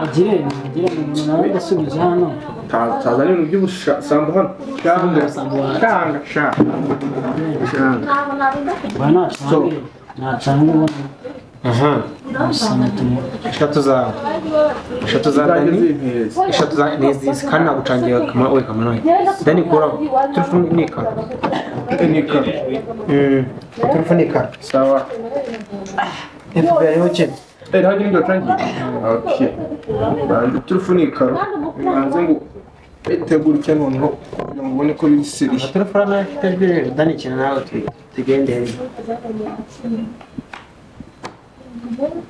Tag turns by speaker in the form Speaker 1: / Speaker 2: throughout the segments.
Speaker 1: agire umuntu nawe ndasubiza hano
Speaker 2: tazanye ibintu by'ubusambo hano shanga
Speaker 1: bana nacanga ubona
Speaker 3: eshatu za nezi kandi nagucangira we kamaraye dani kuraho telefone ikara
Speaker 2: sawa
Speaker 3: FBI ariho cyane
Speaker 2: hadi ndio tangi okay bandi telefone ikara banze ngo tegura cyane noneho kugira ngo ubone ko biri seriye
Speaker 3: telefone afite dani cyane nawe tugende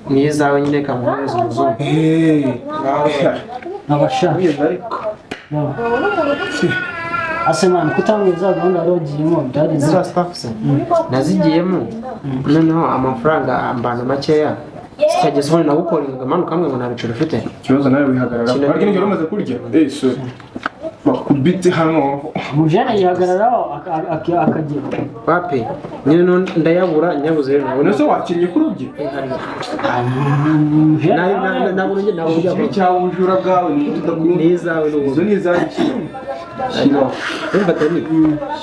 Speaker 3: niyo zawe nyine kamuhereza umuzungu
Speaker 1: abasha asemana kutangwiza gahunda yarogiyemo byagenze
Speaker 3: zira staff nazigiyemo noneho amafaranga ambana makeya sikageze hone nagukoringa manuka kamwe ngo nabiciro ufite
Speaker 2: ikibazo nawe wihagarara ariko nijoro umaze kurya so bakubite hano
Speaker 1: mujana yihagararaho akagira
Speaker 3: pape nyine ndayabura nyabuze rero
Speaker 2: none so wakiriye kurubye
Speaker 3: nabo ujya
Speaker 2: mu cyawo ujura bwawe
Speaker 3: nizawe
Speaker 2: izo nizawe
Speaker 3: Shino batani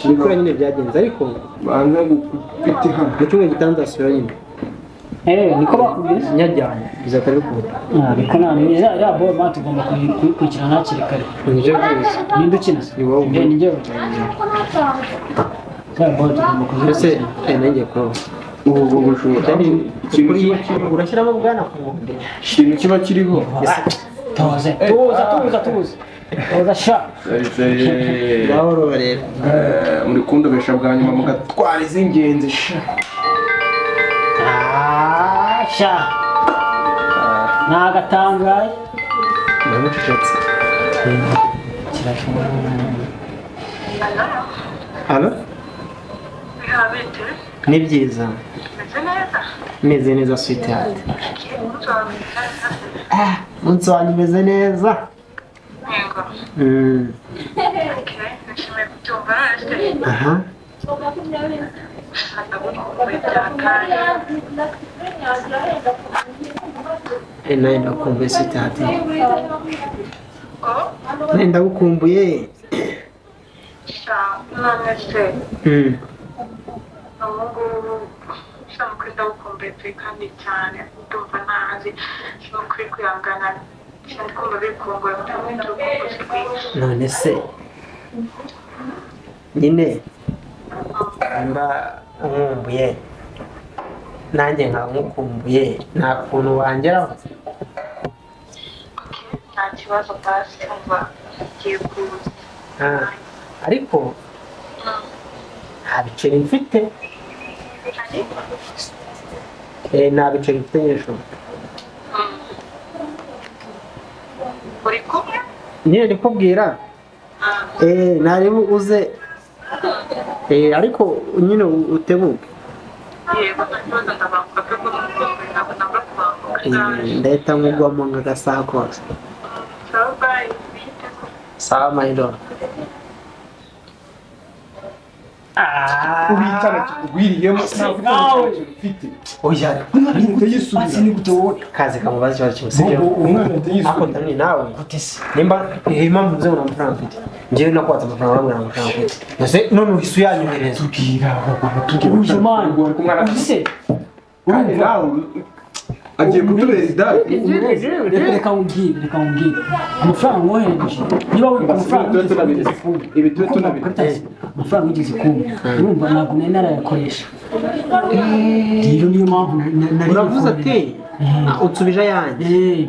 Speaker 3: bikora nyine byagenze ariko
Speaker 2: banza gupite hano
Speaker 3: mu cyumwe gitandasura nyine
Speaker 1: niko bakubwiye
Speaker 3: nyajyanye bizatari kuba
Speaker 1: ariko nani ya bo ma tugomba kuyikurikirana hakiri kare
Speaker 3: nje bwiza
Speaker 1: ninde ukina
Speaker 3: ni wowe
Speaker 1: nje ya bo tugomba
Speaker 3: kuzese nanjye ko
Speaker 2: ubu bushobora
Speaker 3: urashyiramo bwana ku nkombe
Speaker 2: ikintu kiba kiriho
Speaker 1: tuza sha
Speaker 3: bahoro rero
Speaker 2: muri kundobesha bwa nyuma mugatwara iz'ingenzi sha
Speaker 1: nagatangaye
Speaker 3: ndamucecetse Halo? Ni byiza. Meze neza sweetheart. Umunsi wanyu umeze neza? Aha. Naenda kukumbuye sweetheart. Naenda kukumbuye. None se nyine mba nkumbuye nanjye nka nkukumbuye nta kuntu wangeraho
Speaker 4: nta kibazo basi cyumva kigiye kuza
Speaker 3: ariko nta biceri mfite nta biceri mfite nyeshuri
Speaker 4: uri kumwe
Speaker 3: nyine ndikubwira ntarebe uze ariko nyine utebuke
Speaker 4: yego nta kibazo ndabanguka pe ko n'umukozi ntabwo nabura kubanguka
Speaker 3: ndahita nkugwamo nk'agasaha kose
Speaker 4: sawa bayi
Speaker 3: sawa mayidoro
Speaker 2: ubitana kikugwiriyemo ntabwo ufite
Speaker 3: oya
Speaker 2: yisubira
Speaker 3: kaze kamubaza ikibazo cyose
Speaker 2: umwana yisubira
Speaker 3: ako ndani nawe nimba impamvu nze amafaranga mfite njyewe nakwatsa amafaranga urambwira amafaranga mfite nase none uhisu yanyohereza
Speaker 2: tubwira
Speaker 1: umwana use
Speaker 2: kandi nawe agiye kutubera idari
Speaker 1: reka nkubwire amafaranga wohereje niba wibika amafaranga
Speaker 2: ibi tube tunabita
Speaker 1: amafaranga ugeze kumwe urumva ntabwo nari narayakoresha rero niyo mpamvu
Speaker 3: uravuze ati utsubije ayanjye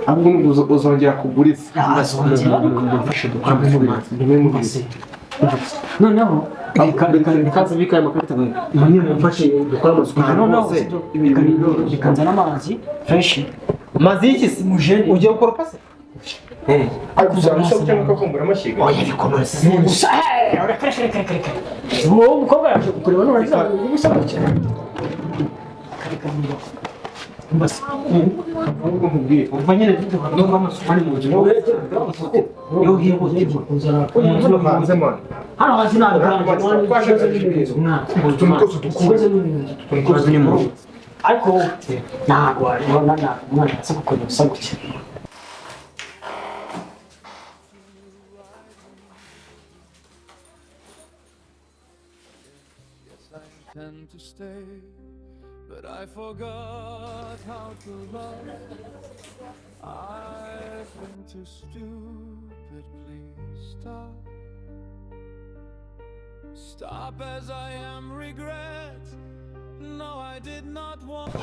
Speaker 2: ahubwo uzongera kuguriza
Speaker 3: mfashe dukora amafaranga
Speaker 1: noneho
Speaker 3: reka bikaye amakarita mwe mumfashe dukora amasuku
Speaker 1: noneho bikanza n'amazi fresh
Speaker 3: amazi y'iki se ugiye gukora pase
Speaker 2: ariko uzarusha cyangwa ukavumbura amashyiga
Speaker 3: oya bikomeze
Speaker 1: gusa reka uwo mukobwa yaje kukureba none gusa cyane mbasa
Speaker 2: ahubwo nkubwiye
Speaker 3: umva nyine dukora amasuku ari mu nzu yo hihutira
Speaker 2: hano hanze man
Speaker 1: hano hasi ntabwo
Speaker 2: twashakaje umwana utuntu twose dukura
Speaker 3: ni mu
Speaker 1: ariko ntabwo wabona umwana aza gukora gusa gutya.
Speaker 5: Tend to stay, but I forgot how to love. I've been too stupid, please stop. Stop as I am regret. No, I did not want.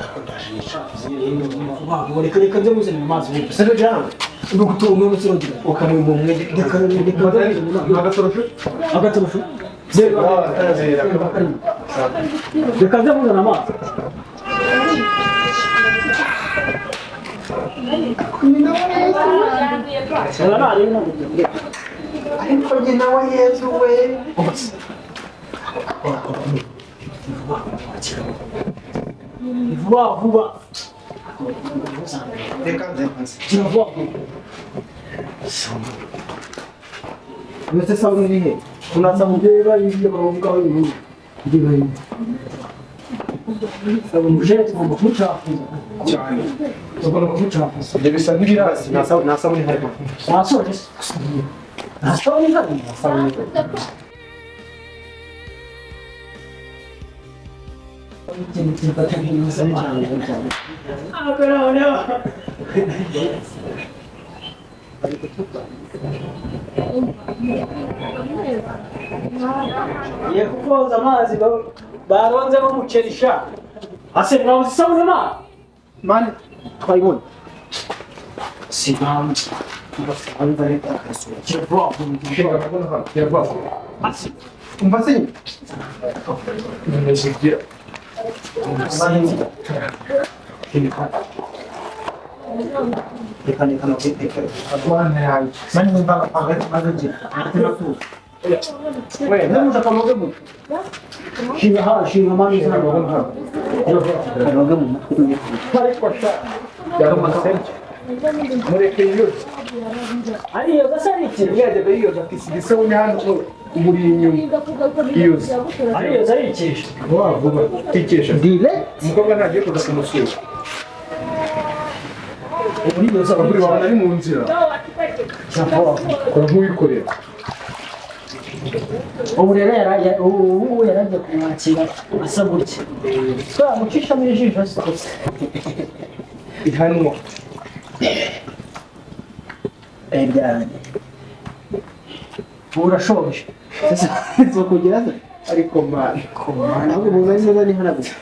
Speaker 1: Reka nze muzane amazi wumva. Sero jana. Nukutunga umusorogira. Ukamwimba umwe. Agatorosho. Zero. Reka nze muzane amazi.
Speaker 3: ariko njye nawe yezu we
Speaker 1: vuba
Speaker 3: reka nze
Speaker 1: vuba
Speaker 3: mbese sabuni iri he
Speaker 1: unaza mubyeyi bayigiye bavuga ibintu ndiba yindi sabuni je tugomba kumucafuza
Speaker 2: cyane
Speaker 1: tugomba kumucafuza
Speaker 2: ibyo bisa nk'ibirasi
Speaker 3: nta sabuni harimo
Speaker 1: nasore nasore ngani
Speaker 3: sabuni
Speaker 1: ye kukoza amazi baronze umuceri sha ase mwabuze isabune ma
Speaker 3: mani twayibonye
Speaker 1: sinam basanze leta kirwa
Speaker 2: ushobora kubona hano yavako
Speaker 1: ase
Speaker 3: umva se
Speaker 2: neza igira
Speaker 1: sinzi
Speaker 3: reka
Speaker 2: abana yanjye
Speaker 3: mani numva agaje
Speaker 2: we
Speaker 1: ndamuza kamoge mu shinga mani zana
Speaker 3: karoge mu mutwe
Speaker 2: ariko sha yamusenje mureke yose
Speaker 1: ariyo gasariki
Speaker 2: yajyaga yiyoza ati isabune hano umuri inyuma yose
Speaker 1: ariyo zarikisha
Speaker 2: vuba tikesha
Speaker 3: dile
Speaker 2: umukobwa ntagiye kuza kumusura
Speaker 1: muri yoza
Speaker 2: abagore babona ari mu nzira
Speaker 1: cyangwa
Speaker 2: kora nk'uwikorera
Speaker 1: ubu rero ubu yaragiye kumwakira asa gutya twamucishamo ijisho zose
Speaker 2: ihanwa
Speaker 3: byaranye
Speaker 1: urashoje
Speaker 3: zo kugira se
Speaker 2: ariko mani
Speaker 3: ntabwo muzanye neza ni hano gusa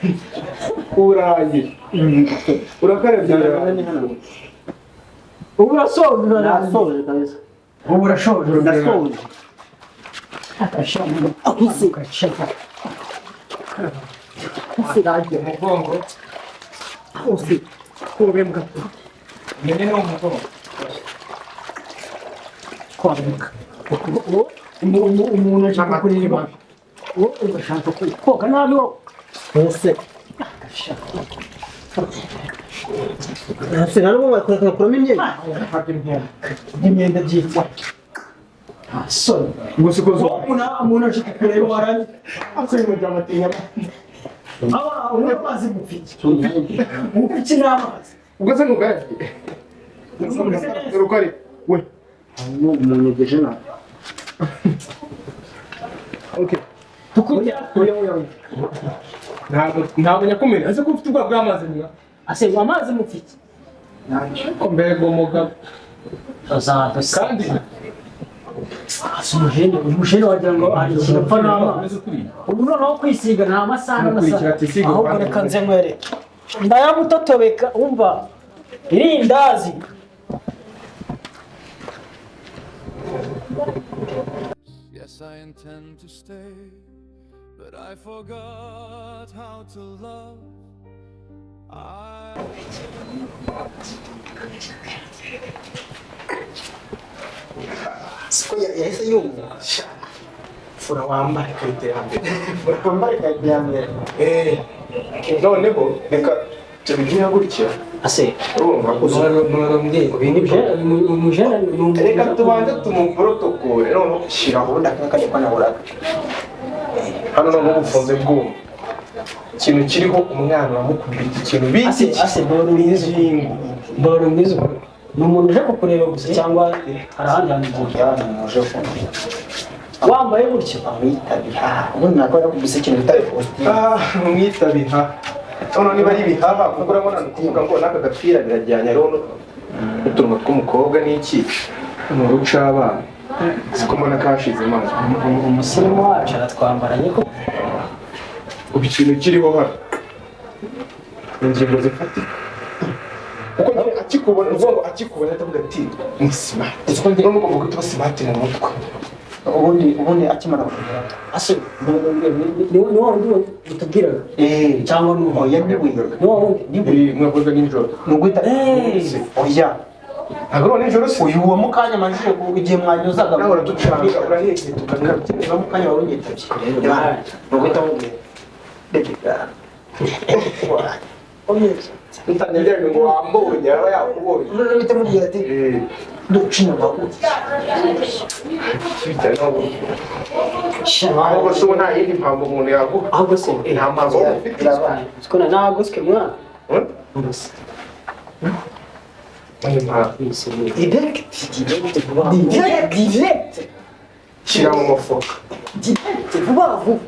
Speaker 2: uraye urakarabye
Speaker 3: ni hano
Speaker 1: ubu urasoje
Speaker 3: nasoje kabisa
Speaker 1: ubu urashoje
Speaker 3: nasoje
Speaker 1: agashaka ahise gashaka
Speaker 3: siraje
Speaker 2: umugongo
Speaker 3: hose kubembwa
Speaker 2: mene no umugongo
Speaker 1: kwamuka umuntu ashaka kureba uwo ugashaka koga nabi wo
Speaker 3: hose hose ntabwo mwakoreka kuramo imyenda
Speaker 1: imyenda byitwa soni
Speaker 2: ngo siko zo
Speaker 1: umuntu ashaka kureba warangi
Speaker 2: akuri mu jamatinya
Speaker 1: aba unabazi mufiki mufiki n'amazi
Speaker 2: ubwo se nugaye rukari we
Speaker 3: umunyegeje nawe
Speaker 2: okay
Speaker 1: tukujya
Speaker 2: ntabwo nyakumenya ese ko ufite ubwoko bw'amazi nyuma
Speaker 1: ase amazi mufiki
Speaker 2: ko mbega umugabo
Speaker 1: azadusa
Speaker 2: kandi
Speaker 1: umujene wagira ngo hari ikintu apfa n'amazi ubu noneho kwisiga nta masaha n'amasaha ahubwo reka nze nkwereke ndayamutotobeka umva irindazi
Speaker 5: Yes, I intend to stay, but I forgot how to love.
Speaker 3: siko yahise yumva fura wambaye kayiterambere fura wambaye kayiterambere
Speaker 2: noneho reka tubigire gutya
Speaker 3: ase
Speaker 2: urumva
Speaker 1: umujene
Speaker 2: reka tubanze tumuprotokole noneho shyiraho
Speaker 3: ubundi akakajya kwanaburaga
Speaker 2: hano noneho ubufunze bwuma ikintu kiriho umwana uramukubita ikintu bita
Speaker 1: ase boro mwiza boro mwiza ni umuntu uje kukureba gusa cyangwa hari ahandi hantu
Speaker 3: uje kumenya
Speaker 1: wambaye gutyo
Speaker 3: amwitabiha ubundi nakora kubisa ikintu bitari positive
Speaker 2: umwitabiha none niba ari ibihaha kuko urabona kuvuga ngo n'aka gapira birajyanye rero n'utuntu tw'umukobwa n'iki ni urucabana siko mbona kashize amazi
Speaker 1: umusirimu wacu aratwambaranye ko
Speaker 2: ubu ikintu kiriho hano ingingo zifatika kuko nyine akikubona uvuga ngo akikubona atavuga ati ni smart siko njye n'uko mvuga tuba smart mu mutwe
Speaker 3: ubundi akimara kugera
Speaker 1: ase ni wowe undi utubwiraga cyangwa ni wowe
Speaker 3: oya niwe
Speaker 2: mwavuga nijoro
Speaker 3: nuguhita oya
Speaker 2: ntabwo ari nijoro se
Speaker 3: uyu wa mukanya amajije igihe mwanyuzaga
Speaker 2: nawe uraducanga urahekeye tukagabye
Speaker 3: niba mukanya wari unyitabye nuguhita mubwira
Speaker 2: ntanyagira ngo wambonye aba yakubonye
Speaker 3: nuguhita mubwira ati ducinya
Speaker 2: ahubwo se ubu nta yindi mpamvu umuntu yaguha
Speaker 1: ahubwo se
Speaker 2: nta mpamvu ufite
Speaker 1: siko ntabwo sike mwana direct
Speaker 2: shyira mu mufuka
Speaker 1: vuba vuba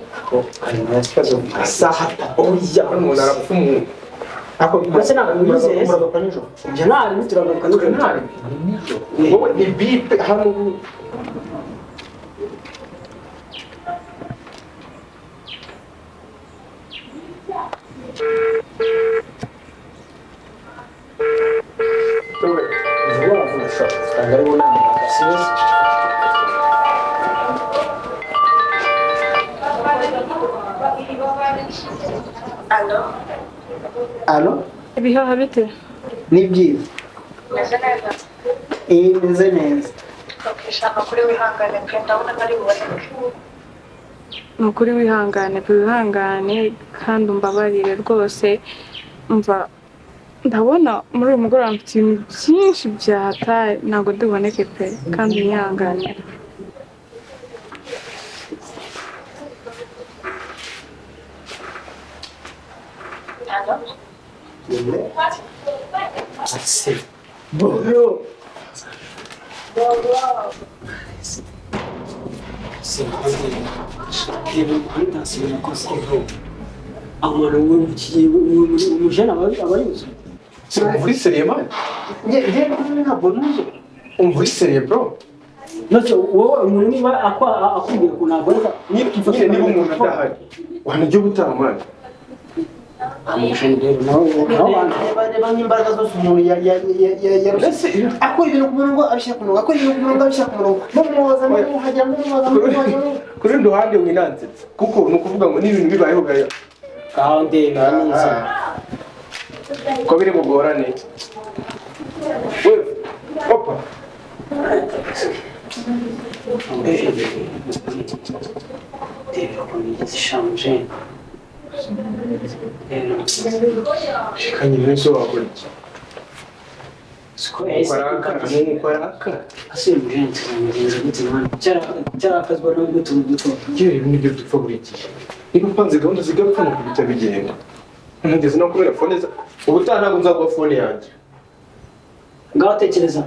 Speaker 3: hari ikibazo
Speaker 2: isaha oya umuntu arapfa umuntu
Speaker 3: ako
Speaker 1: mbese ntabwo wizeye
Speaker 3: muragaruka nijoro
Speaker 1: ibyo ntari turagaruka
Speaker 2: ntari wowe ni bipe hano
Speaker 1: vuba vuba usanga ariwo nama gasize
Speaker 3: alo
Speaker 6: ibihaha bite
Speaker 3: ni byiza
Speaker 4: meze neza
Speaker 3: meze neza
Speaker 4: shaka kuri wihangane pe ndabona ntari buboneke
Speaker 6: ni ukuri wihangane pe wihangane kandi umbabarire rwose umva ndabona muri uyu mugoroba mfite ibintu byinshi byahataye ntabwo ndiboneke pe kandi wihangane
Speaker 1: ase boro umujene aba yuzuye
Speaker 2: umva uri seriye mani
Speaker 3: ntabwo nuzo
Speaker 2: umva uri seriye bro
Speaker 1: nacyo wowe umuntu niba akubwira ko ntabwo reka
Speaker 2: nyine niba umuntu adahari wanajya gutaha mani
Speaker 1: umujene rero nawe
Speaker 3: reba n'imbaraga zose umuntu yarushe akora ibintu ku murongo abishyira ku murongo akora ibintu ku murongo abishyira ku murongo mumuhoza mumuhajya mumuhoza
Speaker 2: ku rundi ruhande winanzitse kuko ni ukuvuga ngo n'ibintu bibayeho gaya
Speaker 1: aho ndeba neza
Speaker 2: ko biri bugorane wewe opa shikanye n'ejo wakora iki nuko araka
Speaker 1: cyarakazwa n'utuntu duto
Speaker 2: yewe ibi nibyo dupfa buri gihe niba upanze gahunda zigapfa nuko bihita bigenda nageze no kubera fone ubutaha ntabwo nzaguha fone yanjye
Speaker 1: ngaho tekereza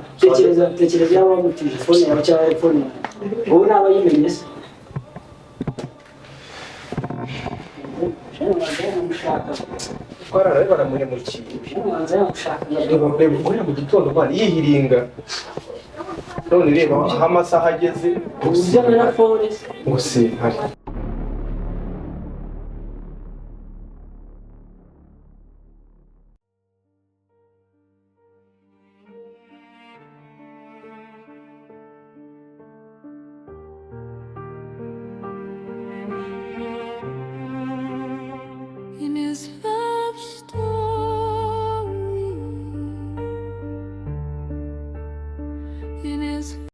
Speaker 1: yaba wamutije fone yawe cyangwa telefone yawe ubu naba yimenye se
Speaker 2: twarara baramuhemukiye reba guhera mu gitondo mwana yihiringa none reba aho amasaha ageze
Speaker 1: ujyana na fone
Speaker 2: ngo si hari